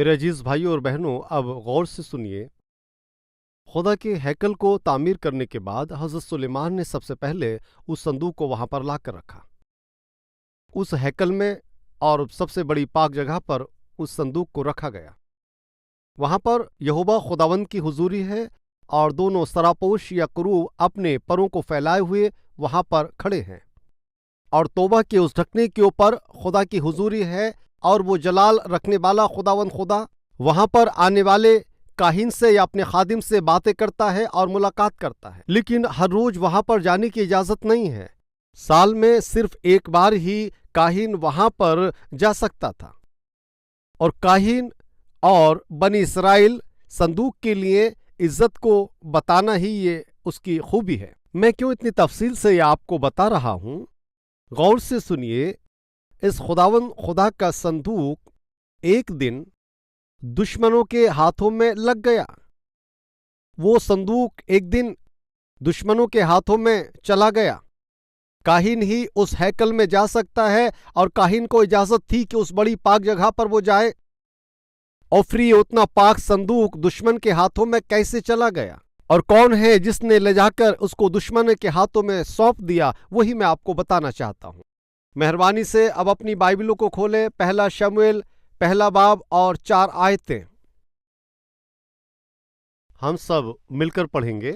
मेरे अजीज भाइयों और बहनों, अब गौर से सुनिए। खुदा के हैकल को तामीर करने के बाद हज़रत सुलेमान ने सबसे पहले उस संदूक को वहां पर लाकर रखा। उस हैकल में और सबसे बड़ी पाक जगह पर उस संदूक को रखा गया। वहां पर यहोवा खुदावंद की हुजूरी है और दोनों सरापोश या करूब अपने परों को फैलाए हुए वहां पर खड़े हैं, और तौबा के उस ढकने के ऊपर खुदा की हुजूरी है, और वो जलाल रखने वाला खुदावंद खुदा वहां पर आने वाले काहिन से या अपने खादिम से बातें करता है और मुलाकात करता है। लेकिन हर रोज वहां पर जाने की इजाजत नहीं है। साल में सिर्फ एक बार ही काहिन वहां पर जा सकता था, और काहिन और बनी इसराइल संदूक के लिए इज्जत को बताना ही ये उसकी खूबी है। मैं क्यों इतनी तफसील से ये आपको बता रहा हूं, गौर से सुनिए। इस खुदावंद खुदा का संदूक एक दिन दुश्मनों के हाथों में लग गया। वो संदूक एक दिन दुश्मनों के हाथों में चला गया। काहिन ही उस हैकल में जा सकता है, और काहिन को इजाजत थी कि उस बड़ी पाक जगह पर वो जाए, और फिर ये उतना पाक संदूक दुश्मन के हाथों में कैसे चला गया, और कौन है जिसने ले जाकर उसको दुश्मन के हाथों में सौंप दिया, वही मैं आपको बताना चाहता हूं। मेहरबानी से अब अपनी बाइबलों को खोलें। पहला शमूएल पहला बाब और 4 आयतें हम सब मिलकर पढ़ेंगे।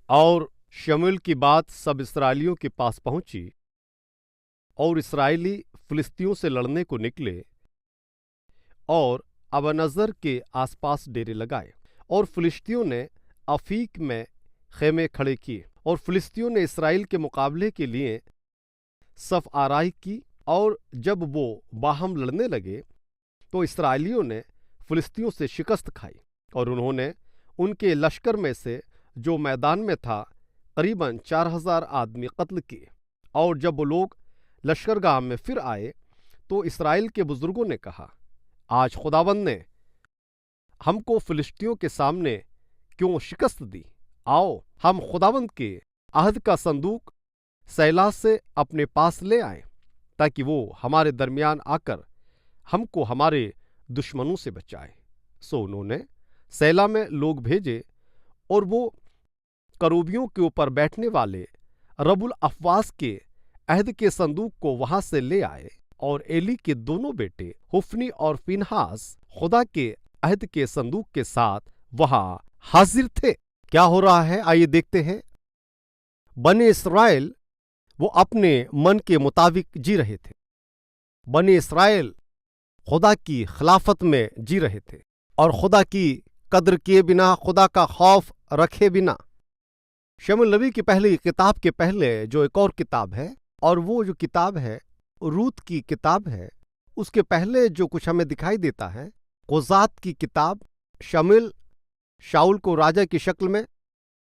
और शमूएल की बात सब इस्राएलियों के पास पहुंची, और इस्राएली फिलिस्तियों से लड़ने को निकले और अबनजर के आसपास डेरे लगाए, और फिलिस्तियों ने अफीक में खेमे खड़े किए, और फिलिस्तियों ने इसराइल के मुकाबले के लिए सफ आराई की। और जब वो बाहम लड़ने लगे तो इसराइलियों ने फिलिस्तियों से शिकस्त खाई, और उन्होंने उनके लश्कर में से जो मैदान में था करीबन 4000 आदमी कत्ल किए। और जब वो लोग लश्करगाह में फिर आए तो इसराइल के बुजुर्गों ने कहा, आज खुदावंद ने हमको फिलिस्तियों के सामने क्यों शिकस्त दी? आओ हम खुदावंद के अहद का संदूक सैला से अपने पास ले आए, ताकि वो हमारे दरमियान आकर हमको हमारे दुश्मनों से बचाए। सो उन्होंने सैला में लोग भेजे, और वो करूबियों के ऊपर बैठने वाले रबुल अफवास के अहद के संदूक को वहां से ले आए। और एली के दोनों बेटे हुफनी और फिनहास खुदा के अहद के संदूक के साथ वहां हाजिर थे। क्या हो रहा है, आइए देखते हैं। बने इसराइल वो अपने मन के मुताबिक जी रहे थे। बने इसराइल खुदा की खिलाफत में जी रहे थे, और खुदा की कद्र किए बिना, खुदा का खौफ रखे बिना। शमूएल नबी की पहली किताब के पहले जो एक और किताब है, और वो जो किताब है रूत की किताब है, उसके पहले जो कुछ हमें दिखाई देता है, कोजात की किताब। शमूएल शाऊल को राजा की शक्ल में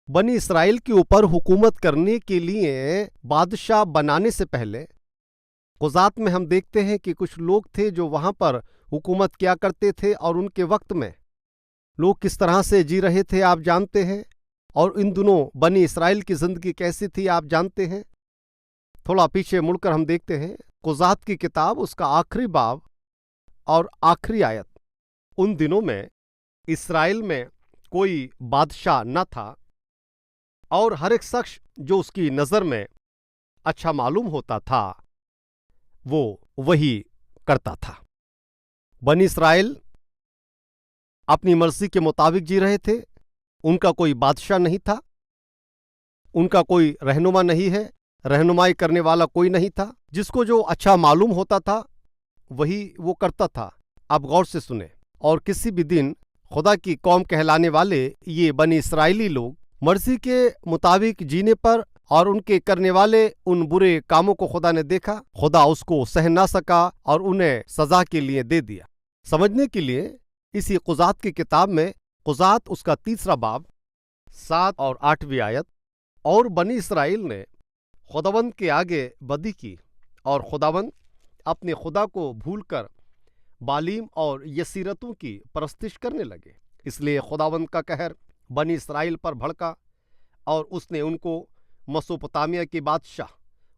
बनी इसराइल के ऊपर हुकूमत करने के लिए बादशाह बनाने से पहले कोजात में हम देखते हैं कि कुछ लोग थे जो वहां पर हुकूमत किया करते थे, और उनके वक्त में लोग किस तरह से जी रहे थे आप जानते हैं। और इन दिनों बनी इसराइल की जिंदगी कैसी थी आप जानते हैं। थोड़ा पीछे मुड़कर हम देखते हैं कोजात की किताब, उसका आखिरी बाब और आखिरी आयत। उन दिनों में इसराइल में कोई बादशाह न था, और हर एक शख्स जो उसकी नजर में अच्छा मालूम होता था वो वही करता था। बनी इसराइल अपनी मर्जी के मुताबिक जी रहे थे। उनका कोई बादशाह नहीं था, उनका कोई रहनुमा नहीं है, रहनुमाई करने वाला कोई नहीं था। जिसको जो अच्छा मालूम होता था वही वो करता था। अब गौर से सुने। और किसी भी दिन खुदा की कौम कहलाने वाले ये बनी इसराइली लोग मर्जी के मुताबिक जीने पर, और उनके करने वाले उन बुरे कामों को खुदा ने देखा। खुदा उसको सह ना सका और उन्हें सजा के लिए दे दिया। समझने के लिए इसी कुजात की किताब में, कुजात उसका 3 बाब 7 और 8वीं आयत। और बनी इसराइल ने खुदावंद के आगे बदी की, और खुदावंद अपने खुदा को भूलकर बालीम और यसीरतों की परस्तिश करने लगे। इसलिए खुदावंद का कहर बनी इसराइल पर भड़का, और उसने उनको मसोपोटामिया के बादशाह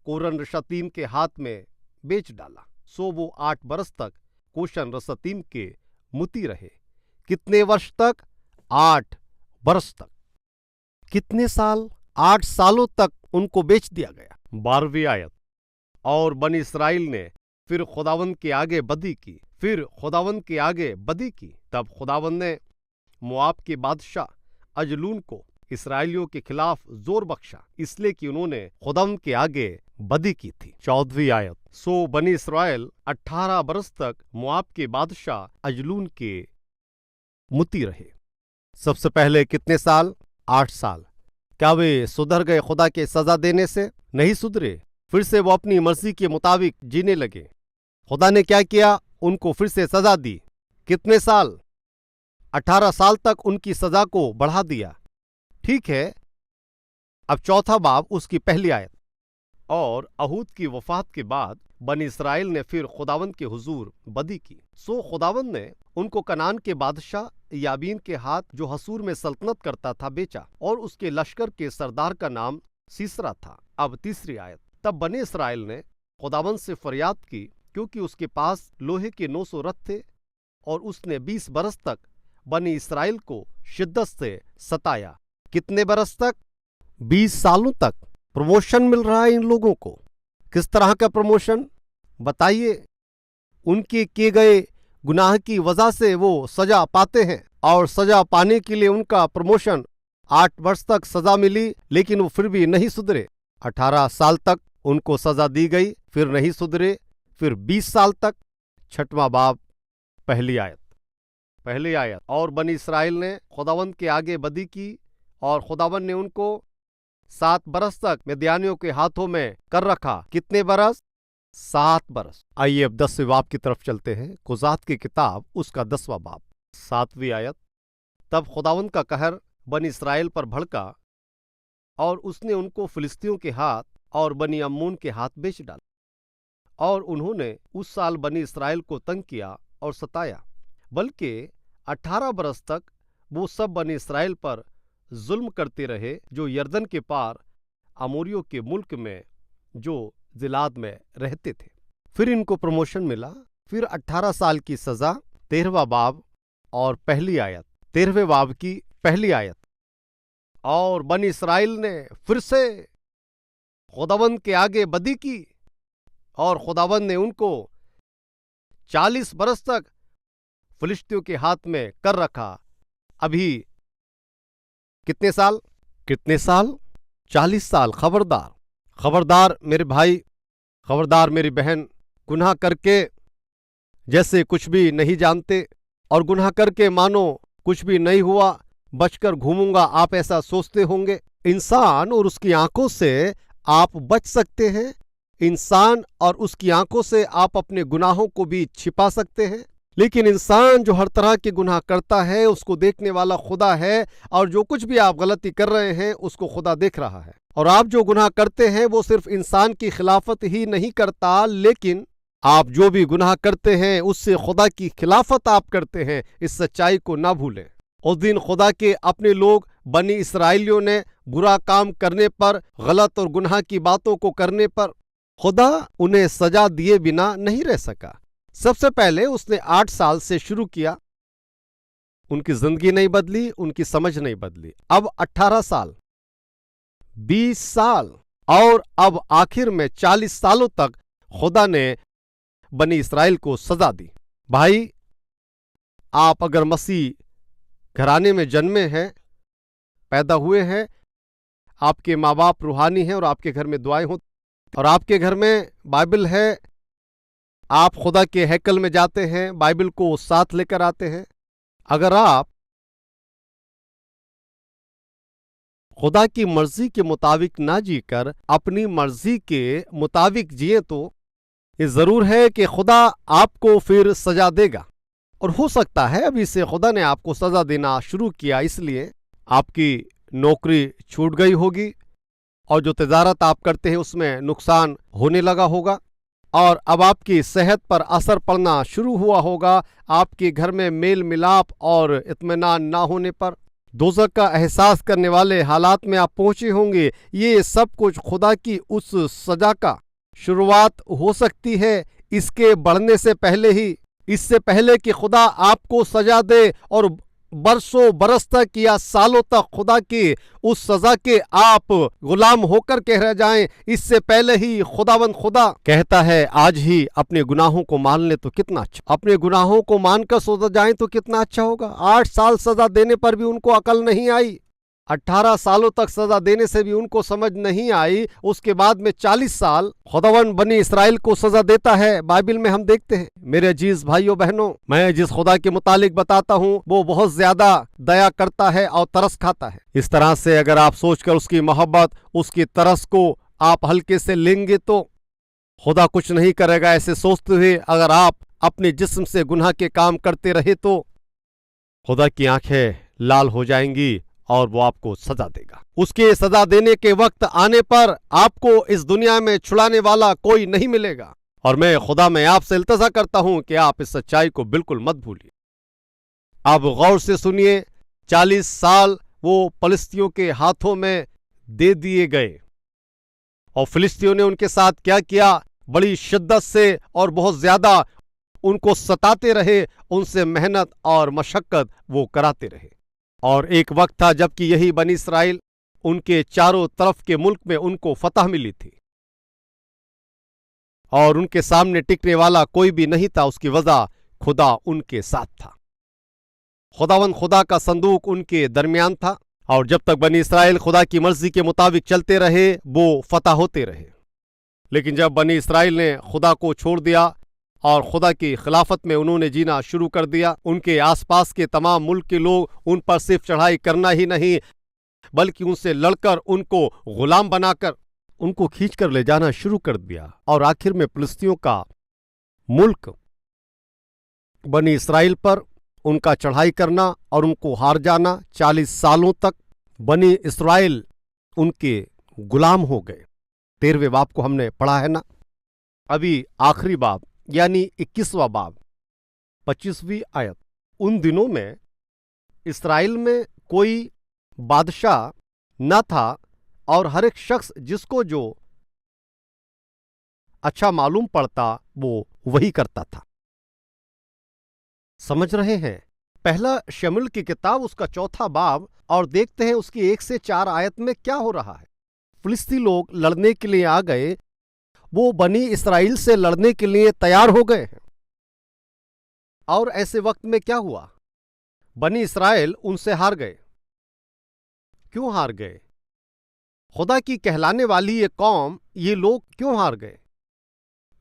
कोरन रशतीम के हाथ में बेच डाला। सो वो 8 बरस तक कोशन रसतीम के मुती रहे। कितने वर्ष तक? 8 बरस तक। कितने साल? 8 सालों तक उनको बेच दिया गया। 12वीं आयत। और बनी इसराइल ने फिर खुदावंद के आगे बदी की। तब खुदावंद ने मोआब के बादशाह अजलून को इसराइलियों के खिलाफ जोर बख्शा, इसलिए कि उन्होंने खुदावंद के आगे बदी की थी। 14वीं आयत। सो बनी इसराइल 18 बरस तक मोआब के बादशाह अजलून के मुती रहे। सबसे पहले कितने साल? 8 साल। क्या वे सुधर गए खुदा के सजा देने से? नहीं सुधरे। फिर से वो अपनी मर्जी के मुताबिक जीने लगे। खुदा ने क्या किया? उनको फिर से सजा दी। कितने साल? 18 साल तक उनकी सजा को बढ़ा दिया। ठीक है। अब चौथा बाब उसकी पहली आयत। और अहूद की वफात के बाद बनी इसराइल ने फिर खुदावंद के हुजूर बदी की। सो खुदावंद ने उनको कनान के बादशाह याबीन के हाथ, जो हसूर में सल्तनत करता था, बेचा, और उसके लश्कर के सरदार का नाम सीसरा था। अब तीसरी आयत। तब बनी इसराइल ने खुदावंद से फरियाद की, क्योंकि उसके पास लोहे के 900 रथ थे, और उसने 20 बरस तक बनी इसराइल को शिद्दत से सताया। कितने बरस तक? 20 सालों तक। प्रमोशन मिल रहा है इन लोगों को। किस तरह का प्रमोशन बताइए? उनके किए गए गुनाह की वजह से वो सजा पाते हैं, और सजा पाने के लिए उनका प्रमोशन 8 वर्ष तक सजा मिली, लेकिन वो फिर भी नहीं सुधरे। 18 साल तक उनको सजा दी गई, फिर नहीं सुधरे। फिर 20 साल तक। 6वां बाब पहली आयत। और बनी इसराइल ने खुदावंद के आगे बदी की, और खुदावंद ने उनको 7 बरस तक मिद्यानियों के हाथों में कर रखा। कितने बरस? 7 बरस। आइए अब 10वें बाब की तरफ चलते हैं। कुजात की किताब उसका 10वां बाब 7वीं आयत। तब खुदावंद का कहर बनी इसराइल पर भड़का, और उसने उनको फिलिस्तियों के हाथ और बनी अम्मोन के हाथ बेच डाला, और उन्होंने उस साल बनी इसराइल को तंग किया और सताया, बल्कि 18 बरस तक वो सब बनी इसराइल पर जुल्म करते रहे, जो यरदन के पार अमोरियों के मुल्क में, जो जिलाद में रहते थे। फिर इनको प्रमोशन मिला। फिर 18 साल की सजा। 13वां बाब और पहली आयत। 13वें बाब की पहली आयत। और बनी इसराइल ने फिर से खुदावंद के आगे बदी की, और खुदावंद ने उनको 40 बरस तक फिलिस्तियों के हाथ में कर रखा। अभी कितने साल? 40 साल। खबरदार मेरे भाई, खबरदार मेरी बहन, गुनाह करके जैसे कुछ भी नहीं जानते, और गुनाह करके मानो कुछ भी नहीं हुआ, बचकर घूमूंगा, आप ऐसा सोचते होंगे। इंसान और उसकी आंखों से आप बच सकते हैं। इंसान और उसकी आंखों से आप अपने गुनाहों को भी छिपा सकते हैं, लेकिन इंसान जो हर तरह के गुनाह करता है, उसको देखने वाला खुदा है, और जो कुछ भी आप गलती कर रहे हैं उसको खुदा देख रहा है। और आप जो गुनाह करते हैं वो सिर्फ इंसान की खिलाफत ही नहीं करता, लेकिन आप जो भी गुनाह करते हैं उससे खुदा की खिलाफत आप करते हैं। इस सच्चाई को ना भूलें। उस दिन खुदा के अपने लोग बनी इसराइलियों ने बुरा काम करने पर, गलत और गुनाह की बातों को करने पर, खुदा उन्हें सजा दिए बिना नहीं रह सका। सबसे पहले उसने 8 साल से शुरू किया। उनकी जिंदगी नहीं बदली, उनकी समझ नहीं बदली। अब 18 साल, 20 साल, और अब आखिर में 40 सालों तक खुदा ने बनी इसराइल को सजा दी। भाई, आप अगर मसीह घराने में जन्मे हैं, पैदा हुए हैं, आपके माँ बाप रूहानी हैं, और आपके घर में दुआएं होती, और आपके घर में बाइबल है, आप खुदा के हैकल में जाते हैं, बाइबल को साथ लेकर आते हैं। अगर आप खुदा की मर्जी के मुताबिक ना जीकर अपनी मर्जी के मुताबिक जिए, तो ये जरूर है कि खुदा आपको फिर सजा देगा। और हो सकता है अभी से खुदा ने आपको सजा देना शुरू किया, इसलिए आपकी नौकरी छूट गई होगी, और जो तिजारत आप करते हैं उसमें नुकसान होने लगा होगा, और अब आपकी सेहत पर असर पड़ना शुरू हुआ होगा। आपके घर में मेल मिलाप और इत्मीनान ना होने पर दोज़ख का एहसास करने वाले हालात में आप पहुंचे होंगे। ये सब कुछ खुदा की उस सजा का शुरुआत हो सकती है, इसके बढ़ने से पहले ही اس سے پہلے کہ خدا آپ کو سزا دے اور برسوں برس تک یا سالوں تک خدا کی اس سزا کے آپ غلام ہو کر کے رہ جائیں، اس سے پہلے ہی خداوند خدا کہتا ہے آج ہی اپنے گناہوں کو مان لیں تو کتنا اچھا، اپنے گناہوں کو مان کر سو جائیں تو کتنا اچھا ہوگا۔ 8 سال سزا دینے پر بھی ان کو عقل نہیں آئی، 18 سالوں تک سزا دینے سے بھی ان کو سمجھ نہیں آئی، اس کے بعد میں 40 سال خداوند بنی اسرائیل کو سزا دیتا ہے۔ بائبل میں ہم دیکھتے ہیں میرے عزیز بھائیو بہنوں، میں جس خدا کے متعلق بتاتا ہوں وہ بہت زیادہ دیا کرتا ہے اور ترس کھاتا ہے۔ اس طرح سے اگر آپ سوچ کر اس کی محبت، اس کی ترس کو آپ ہلکے سے لیں گے تو خدا کچھ نہیں کرے گا۔ ایسے سوچتے ہوئے اگر آپ اپنے جسم سے گناہ کے کام کرتے رہے تو خدا کی آنکھیں لال ہو جائیں گی اور وہ آپ کو سزا دے گا۔ اس کے سزا دینے کے وقت آنے پر آپ کو اس دنیا میں چھڑانے والا کوئی نہیں ملے گا، اور میں خدا میں آپ سے التجا کرتا ہوں کہ آپ اس سچائی کو بالکل مت بھولیے۔ اب غور سے سنیے، 40 سال وہ فلسطینیوں کے ہاتھوں میں دے دیے گئے، اور فلسطینیوں نے ان کے ساتھ کیا کیا؟ بڑی شدت سے اور بہت زیادہ ان کو ستاتے رہے، ان سے محنت اور مشقت وہ کراتے رہے۔ اور ایک وقت تھا جبکہ یہی بنی اسرائیل ان کے چاروں طرف کے ملک میں ان کو فتح ملی تھی، اور ان کے سامنے ٹکنے والا کوئی بھی نہیں تھا۔ اس کی وجہ خدا ان کے ساتھ تھا، خداوند خدا کا صندوق ان کے درمیان تھا، اور جب تک بنی اسرائیل خدا کی مرضی کے مطابق چلتے رہے وہ فتح ہوتے رہے۔ لیکن جب بنی اسرائیل نے خدا کو چھوڑ دیا اور خدا کی خلافت میں انہوں نے جینا شروع کر دیا، ان کے آس پاس کے تمام ملک کے لوگ ان پر صرف چڑھائی کرنا ہی نہیں بلکہ ان سے لڑ کر ان کو غلام بنا کر ان کو کھینچ کر لے جانا شروع کر دیا، اور آخر میں فلسطینیوں کا ملک بنی اسرائیل پر ان کا چڑھائی کرنا اور ان کو ہار جانا، 40 سالوں تک بنی اسرائیل ان کے غلام ہو گئے۔ 13ویں باب کو ہم نے پڑھا ہے نا، ابھی آخری باب یعنی 21واں باب 25ویں آیت۔ ان دنوں میں اسرائیل میں کوئی بادشاہ نہ تھا، اور ہر ایک شخص جس کو جو اچھا معلوم پڑتا وہ وہی کرتا تھا۔ سمجھ رہے ہیں؟ پہلا شموئیل کی کتاب اس کا 4تھا باب، اور دیکھتے ہیں اس کی 1 سے 4 آیت میں کیا ہو رہا ہے۔ فلسطینی لوگ لڑنے کے لیے آ گئے، وہ بنی اسرائیل سے لڑنے کے لیے تیار ہو گئے ہیں، اور ایسے وقت میں کیا ہوا؟ بنی اسرائیل ان سے ہار گئے۔ کیوں ہار گئے؟ خدا کی کہلانے والی یہ قوم، یہ لوگ کیوں ہار گئے؟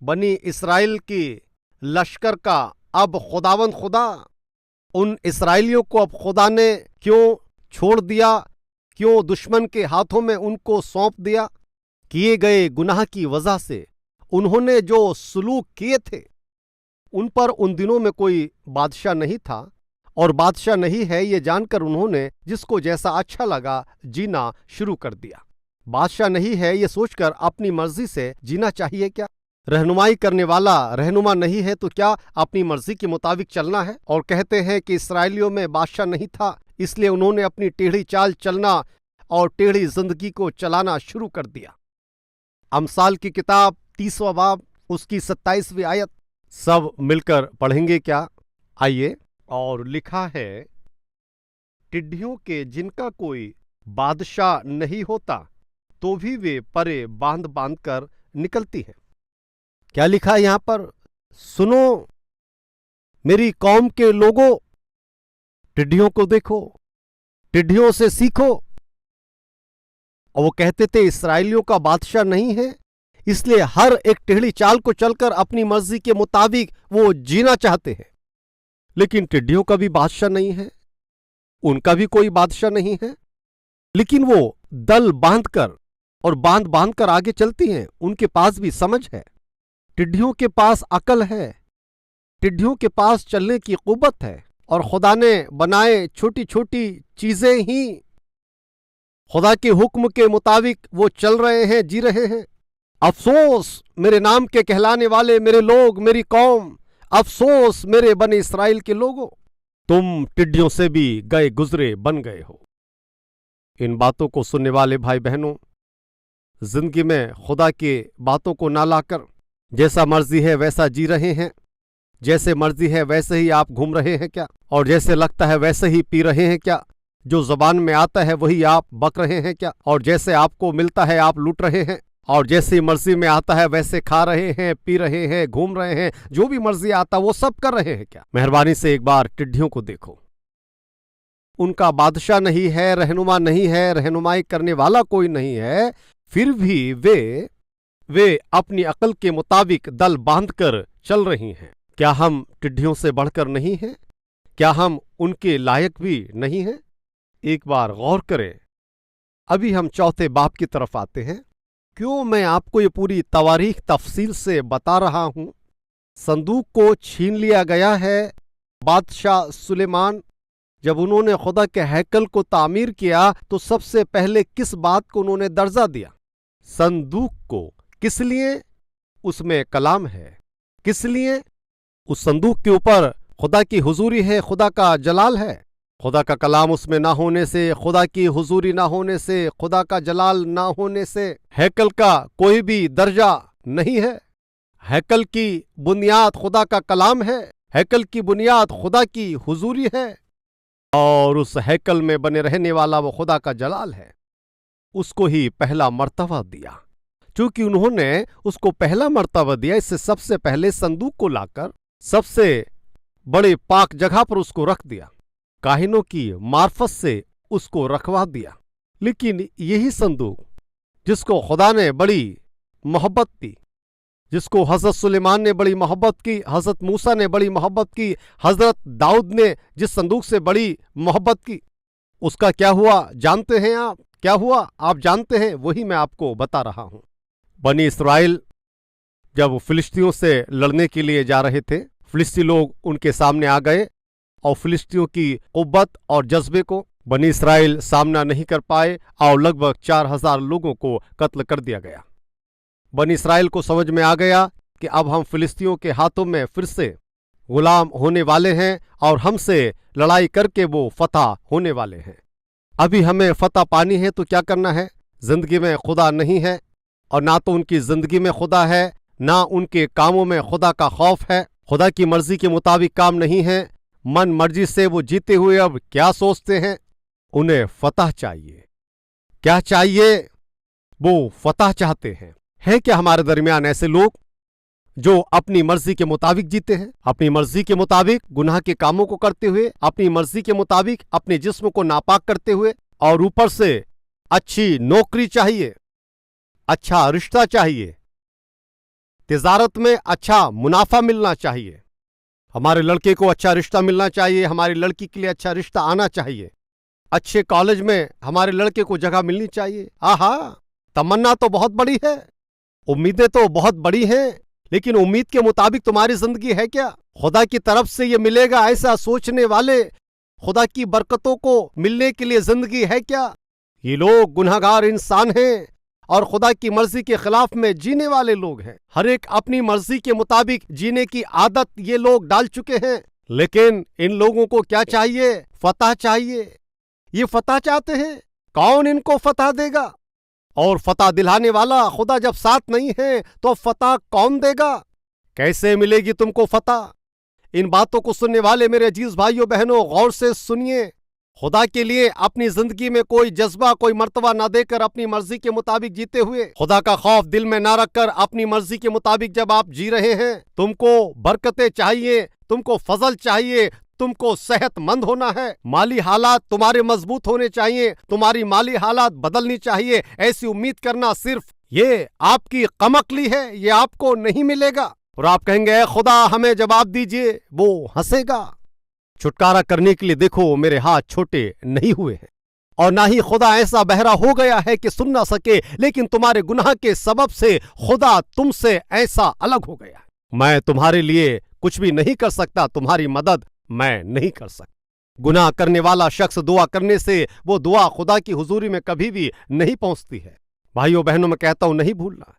بنی اسرائیل کی لشکر کا اب خداوند خدا ان اسرائیلیوں کو اب خدا نے کیوں چھوڑ دیا؟ کیوں دشمن کے ہاتھوں میں ان کو سونپ دیا؟ کیے گئے گناہ کی وجہ سے انہوں نے جو سلوک کیے تھے ان پر ان دنوں میں کوئی بادشاہ نہیں تھا، اور بادشاہ نہیں ہے یہ جان کر انہوں نے جس کو جیسا اچھا لگا جینا شروع کر دیا۔ بادشاہ نہیں ہے یہ سوچ کر اپنی مرضی سے جینا چاہیے کیا؟ رہنمائی کرنے والا رہنما نہیں ہے تو کیا اپنی مرضی کے مطابق چلنا ہے؟ اور کہتے ہیں کہ اسرائیلیوں میں بادشاہ نہیں تھا، اس لیے انہوں نے اپنی ٹیڑھی چال چلنا اور ٹیڑھی زندگی کو چلانا شروع کر دیا۔ امثال کی کتاب 30واں باب اس کی 27ویں آیت سب مل کر پڑھیں گے کیا؟ آئیے۔ اور لکھا ہے، ٹڈھیوں کے جن کا کوئی بادشاہ نہیں ہوتا تو بھی وہ پرے باندھ باندھ کر نکلتی ہیں۔ کیا لکھا ہے یہاں پر؟ سنو میری قوم کے لوگوں، ٹڈھیوں کو دیکھو، ٹڈھیوں سے سیکھو۔ اور وہ کہتے تھے اسرائیلیوں کا بادشاہ نہیں ہے، اس لیے ہر ایک ٹیڑھی چال کو چل کر اپنی مرضی کے مطابق وہ جینا چاہتے ہیں۔ لیکن ٹڈھیوں کا بھی بادشاہ نہیں ہے، ان کا بھی کوئی بادشاہ نہیں ہے، لیکن وہ دل باندھ کر اور باندھ باندھ کر آگے چلتی ہیں۔ ان کے پاس بھی سمجھ ہے، ٹڈھیوں کے پاس عقل ہے، ٹڈھیوں کے پاس چلنے کی قوت ہے، اور خدا نے بنائے چھوٹی چھوٹی چیزیں ہی خدا کے حکم کے مطابق وہ چل رہے ہیں، جی رہے ہیں۔ افسوس میرے نام کے کہلانے والے میرے لوگ، میری قوم، افسوس میرے بنی اسرائیل کے لوگوں، تم ٹڈھیوں سے بھی گئے گزرے بن گئے ہو۔ ان باتوں کو سننے والے بھائی بہنوں، زندگی میں خدا کے باتوں کو نہ لا کر جیسا مرضی ہے ویسا جی رہے ہیں، जैसे मर्जी है वैसे ही आप घूम रहे हैं क्या? और जैसे लगता है वैसे ही पी रहे हैं क्या? जो जबान में आता है वही आप बक रहे हैं क्या? और जैसे आपको मिलता है आप लूट रहे हैं? और जैसी मर्जी में आता है वैसे खा रहे हैं, पी रहे हैं, घूम रहे हैं, जो भी मर्जी आता वो सब कर रहे हैं क्या? मेहरबानी से एक बार टिड्डियों को देखो। उनका बादशाह नहीं है, रहनुमा नहीं है, रहनुमाई करने वाला कोई नहीं है, फिर भी वे अपनी अकल के मुताबिक दल बांधकर चल रही हैं। क्या हम टिड्डियों से बढ़कर नहीं हैं? क्या हम उनके लायक भी नहीं हैं? एक बार गौर करें। अभी हम चौथे बाब की तरफ आते हैं। क्यों मैं आपको ये पूरी तवारीख तफसील से बता रहा हूं? संदूक को छीन लिया गया है। बादशाह सुलेमान जब उन्होंने खुदा के हैकल को तामीर किया तो सबसे पहले किस बात को उन्होंने दर्जा दिया? संदूक को। किस लिए? उसमें कलाम है। किस लिए? उस संदूक के ऊपर खुदा की हुजूरी है, खुदा का जलाल है। खुदा का कलाम उसमें ना होने से, खुदा की हुजूरी ना होने से, खुदा का जलाल ना होने से हैकल का कोई भी दर्जा नहीं है। हैकल की बुनियाद खुदा का कलाम है, हैकल की बुनियाद खुदा की हुजूरी है, और उस हैकल में बने रहने वाला वो खुदा का जलाल है। उसको ही पहला मर्तबा दिया। चूंकि उन्होंने उसको पहला मर्तबा दिया, इससे सबसे पहले संदूक को लाकर सबसे बड़े पाक जगह पर उसको रख दिया, काहिनों की मार्फत से उसको रखवा दिया। लेकिन यही संदूक जिसको खुदा ने बड़ी मोहब्बत की, जिसको हजरत सुलेमान ने बड़ी मोहब्बत की, हजरत मूसा ने बड़ी मोहब्बत की, हजरत दाऊद ने जिस संदूक से बड़ी मोहब्बत की, उसका क्या हुआ जानते हैं आप? क्या हुआ आप जानते हैं? वही मैं आपको बता रहा हूं। बनी इस्राएल जब फिलिस्तियों से लड़ने के लिए जा रहे थे, फिलिस्ती लोग उनके सामने आ गए और फिलिस्तियों की कुव्वत और जज्बे को बनी इस्राएल सामना नहीं कर पाए और लगभग 4000 लोगों को कत्ल कर दिया गया। बनी इस्राएल को समझ में आ गया कि अब हम फिलिस्तियों के हाथों में फिर से गुलाम होने वाले हैं और हमसे लड़ाई करके वो फतह होने वाले हैं। अभी हमें फतह पानी है तो क्या करना है? जिंदगी में खुदा नहीं है, और ना तो उनकी जिंदगी में खुदा है, ना उनके कामों में खुदा का खौफ है। खुदा की मर्जी के मुताबिक काम नहीं है। मन मर्जी से वो जीते हुए अब क्या सोचते हैं? उन्हें फतह चाहिए। क्या चाहिए? वो फतह चाहते हैं। है क्या हमारे दरमियान ऐसे लोग जो अपनी मर्जी के मुताबिक जीते हैं? अपनी मर्जी के मुताबिक गुनाह के कामों को करते हुए, अपनी मर्जी के मुताबिक अपने जिस्म को नापाक करते हुए, और ऊपर से अच्छी नौकरी चाहिए, अच्छा रिश्ता चाहिए, तिजारत में अच्छा मुनाफा मिलना चाहिए, हमारे लड़के को अच्छा रिश्ता मिलना चाहिए, हमारी लड़की के लिए अच्छा रिश्ता आना चाहिए, अच्छे कॉलेज में हमारे लड़के को जगह मिलनी चाहिए। आहा, तमन्ना तो बहुत बड़ी है, उम्मीदें तो बहुत बड़ी हैं, लेकिन उम्मीद के मुताबिक तुम्हारी जिंदगी है क्या? खुदा की तरफ से ये मिलेगा ऐसा सोचने वाले, खुदा की बरकतों को मिलने के लिए जिंदगी है क्या? ये लोग गुनहगार इंसान हैं और खुदा की मर्जी के खिलाफ में जीने वाले लोग हैं। हर एक अपनी मर्जी के मुताबिक जीने की आदत ये लोग डाल चुके हैं। लेकिन इन लोगों को क्या चाहिए? फतह चाहिए। ये फतह चाहते हैं। कौन इनको फतह देगा? और फतह दिलाने वाला खुदा जब साथ नहीं है तो फतह कौन देगा? कैसे मिलेगी तुमको फतह? इन बातों को सुनने वाले मेरे अजीज भाइयों बहनों, गौर से सुनिए। खुदा के लिए अपनी जिंदगी में कोई जज्बा, कोई मर्तबा ना देकर अपनी मर्जी के मुताबिक जीते हुए, खुदा का खौफ दिल में ना रखकर अपनी मर्जी के मुताबिक जब आप जी रहे हैं, तुमको बरकतें चाहिए, तुमको फजल चाहिए, तुमको सेहतमंद होना है, माली हालात तुम्हारे मजबूत होने चाहिए, तुम्हारी माली हालात बदलनी चाहिए। ऐसी उम्मीद करना सिर्फ ये आपकी कमअक्ली है, ये आपको नहीं मिलेगा। और आप कहेंगे ऐ खुदा हमें जवाब दीजिए, वो हंसेगा। छुटकारा करने के लिए देखो मेरे हाथ छोटे नहीं हुए हैं, और ना ही खुदा ऐसा बहरा हो गया है कि सुन ना सके, लेकिन तुम्हारे गुनाह के सबब से खुदा तुमसे ऐसा अलग हो गया। मैं तुम्हारे लिए कुछ भी नहीं कर सकता, तुम्हारी मदद मैं नहीं कर सकता। गुनाह करने वाला शख्स दुआ करने से वो दुआ खुदा की हुजूरी में कभी भी नहीं पहुंचती है। भाइयों बहनों, मैं कहता हूं नहीं भूलना,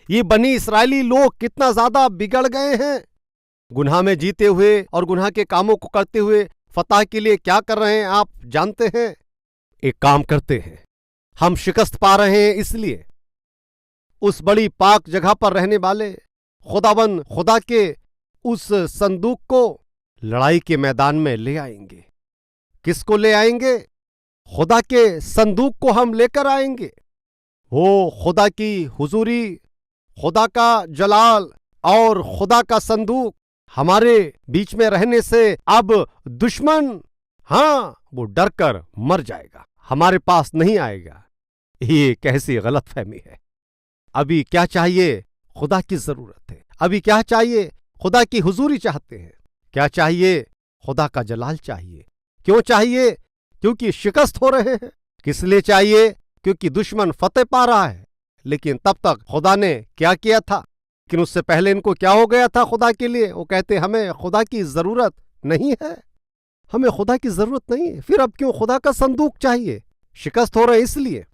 ये बनी इस्राएली लोग कितना ज्यादा बिगड़ गए हैं। गुनाह में जीते हुए और गुनाह के कामों को करते हुए फतह के लिए क्या कर रहे हैं आप जानते हैं? एक काम करते हैं, हम शिकस्त पा रहे हैं इसलिए उस बड़ी पाक जगह पर रहने वाले खुदाबंद खुदा के उस संदूक को लड़ाई के मैदान में ले आएंगे। किसको ले आएंगे? खुदा के संदूक को हम लेकर आएंगे। वो खुदा की हुजूरी, खुदा का जलाल और खुदा का संदूक हमारे बीच में रहने से अब दुश्मन, हाँ, वो डर कर मर जाएगा, हमारे पास नहीं आएगा। ये कैसी गलतफहमी है। अभी क्या चाहिए? खुदा की जरूरत है। अभी क्या चाहिए? खुदा की हुजूरी चाहते हैं। क्या चाहिए? खुदा का जलाल चाहिए। क्यों चाहिए? क्योंकि शिकस्त हो रहे हैं। किस लिए चाहिए? क्योंकि दुश्मन फतेह पा रहा है। लेकिन तब तक खुदा ने क्या किया था? लेकिन उससे पहले इनको क्या हो गया था खुदा के लिए? वो कहते हमें खुदा की जरूरत नहीं है, हमें खुदा की जरूरत नहीं है। फिर अब क्यों खुदा का संदूक चाहिए? शिकस्त हो रहे इसलिए।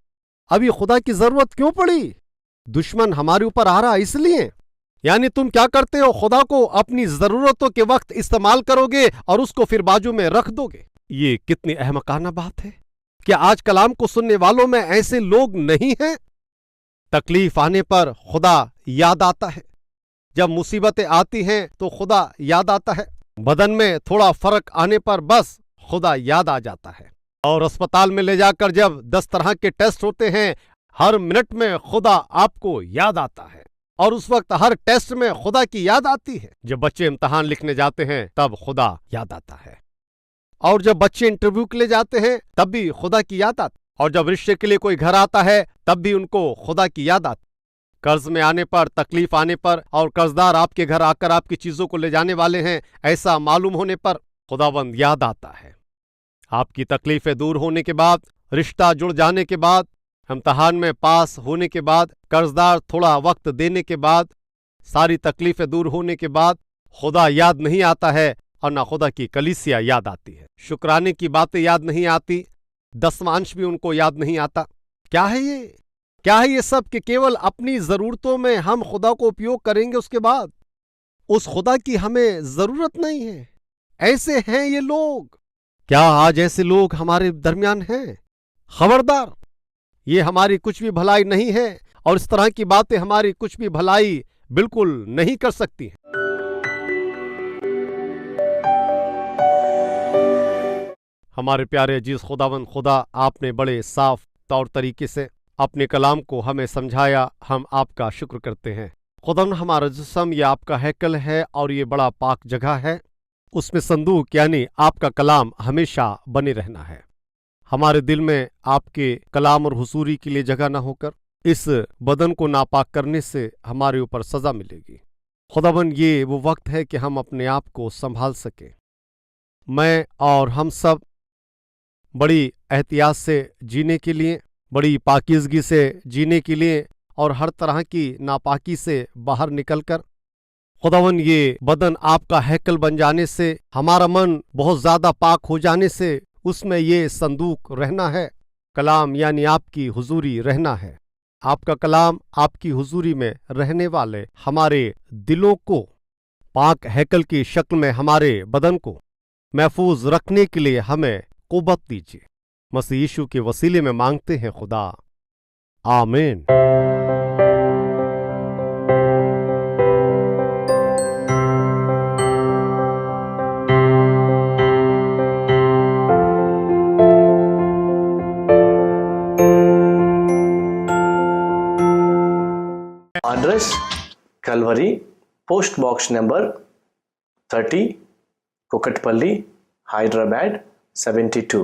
अभी खुदा की जरूरत क्यों पड़ी? दुश्मन हमारे ऊपर आ रहा इसलिए। यानी तुम क्या करते हो? खुदा को अपनी जरूरतों के वक्त इस्तेमाल करोगे और उसको फिर बाजू में रख दोगे। ये कितनी अहमकाना बात है। क्या आज कलाम को सुनने वालों में ऐसे लोग नहीं हैं? तकलीफ आने पर खुदा याद आता है। जब मुसीबतें आती हैं तो खुदा याद आता है। बदन में थोड़ा फर्क आने पर बस खुदा याद आ जाता है। और अस्पताल में ले जाकर जब 10 तरह के टेस्ट होते हैं, हर मिनट में खुदा आपको याद आता है। और उस वक्त हर टेस्ट में खुदा की याद आती है। जब बच्चे इम्तिहान लिखने जाते हैं तब खुदा याद आता है। और जब बच्चे इंटरव्यू के लिए जाते हैं तब भी खुदा की याद आती। और जब रिश्ते के लिए कोई घर आता है तब भी उनको खुदा की याद आती। कर्ज में आने पर, तकलीफ आने पर, और कर्जदार आपके घर आकर आपकी चीजों को ले जाने वाले हैं, ऐसा मालूम होने पर खुदावंद याद आता है। आपकी तकलीफें दूर होने के बाद, रिश्ता जुड़ जाने के बाद, इम्तिहान में पास होने के बाद, कर्जदार थोड़ा वक्त देने के बाद, सारी तकलीफें दूर होने के बाद खुदा याद नहीं आता है। और ना खुदा की कलीसिया याद आती है। शुक्राने की बातें याद नहीं आती, दसवांश भी उनको याद नहीं आता। क्या है ये? क्या है ये सब कि केवल अपनी जरूरतों में हम खुदा को उपयोग करेंगे, उसके बाद उस खुदा की हमें जरूरत नहीं है। ऐसे हैं ये लोग। क्या आज ऐसे लोग हमारे दरमियान हैं? खबरदार, ये हमारी कुछ भी भलाई नहीं है और इस तरह की बातें हमारी कुछ भी भलाई बिल्कुल नहीं कर सकती हैं। हमारे प्यारे अजीज खुदावंद खुदा, आपने बड़े साफ तौर तरीके से अपने कलाम को हमें समझाया। हम आपका शुक्र करते हैं। खुदावंद, हमारा जिस्म ये आपका हैकल है और ये बड़ा पाक जगह है। उसमें संदूक यानी आपका कलाम हमेशा बने रहना है। हमारे दिल में आपके कलाम और हुजूरी के लिए जगह न होकर इस बदन को नापाक करने से हमारे ऊपर सजा मिलेगी। खुदावंद, ये वो वक्त है कि हम अपने आप को संभाल सकें। मैं और हम सब बड़ी एहतियात से जीने के लिए, बड़ी पाकीज़गी से जीने के लिए और हर तरह की नापाकी से बाहर निकलकर, खुदावन, ये बदन आपका हैकल बन जाने से, हमारा मन बहुत ज़्यादा पाक हो जाने से उसमें ये संदूक रहना है, कलाम यानी आपकी हुजूरी रहना है। आपका कलाम आपकी हुजूरी में रहने वाले हमारे दिलों को पाक हैकल की शक्ल में हमारे बदन को महफूज रखने के लिए हमें क़ुव्वत दीजिए। मसीह यीशु के वसीले में मांगते हैं खुदा, आमीन। Address: Calvary, Post Box number 30, Kukatpalli, Hyderabad 72.